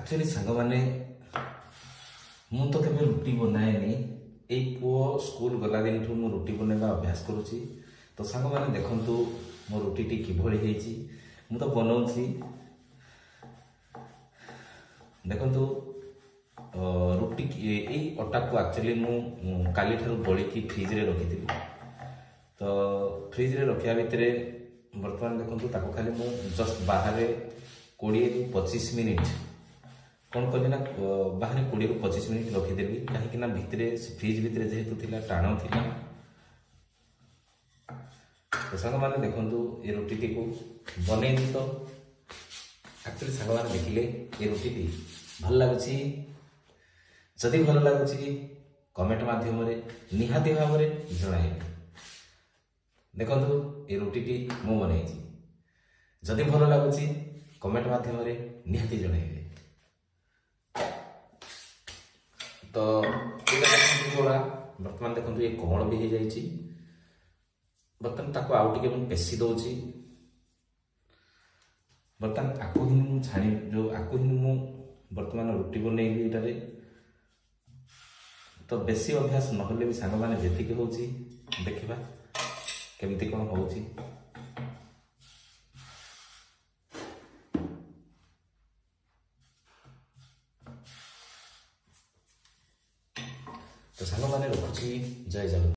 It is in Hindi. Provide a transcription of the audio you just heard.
एक्चुअली सांग मैंने मु तो केवे रुटी बनाएनी ए पुओ स्कूल गला दिन ठू मु रुटी बनैबा अभ्यास करूची। तो सांग मैंने देखंतु मो रुटी टी किभଳି ହେଇची मु तो बनाउची। देखंतु रुटी ए अटा को एक्चुअली मु काली ठारू बळी की फ्रिज रे रखी थी। तो फ्रिज रे रखिया भितरे वर्तमान देखंतु ताको खाली मु जस्ट बाहर 20-25 मिनिट कौन कली ना बाहर 20-25 मिनिट रखीदेवी कहीं भितरे फ्रिज भितरे जेहेतु थिला टाण थिला। तो सांग मैंने देखंतु ये रुटी टी को बनेनी। तो एक्चुअली सांग मैंने देखिले ये रुटी टी भल लगुची। जदि भल लगुची कमेंट माध्यम रे निहाती भाव रे जणाइबे। देखंतु ये रुटी टी मु बनेइची। जदि भल लगुची कमेंट माध्यम रे निहाती जणाइबे। तो बर्तमान देखो ये कोमल भी हो जाइए। बर्तमान ताको आउ टिके पेशी दौची। बर्तमान आकु ही छाणी जो आकु ही मु बर्तमान रुटी बनैबी एटारे। तो बेसी अभ्यास नहले भी सांग माने जेतिके होची देखिबा केमती कोन होची। तो सांग माने रखुची जय जगन्नाथ।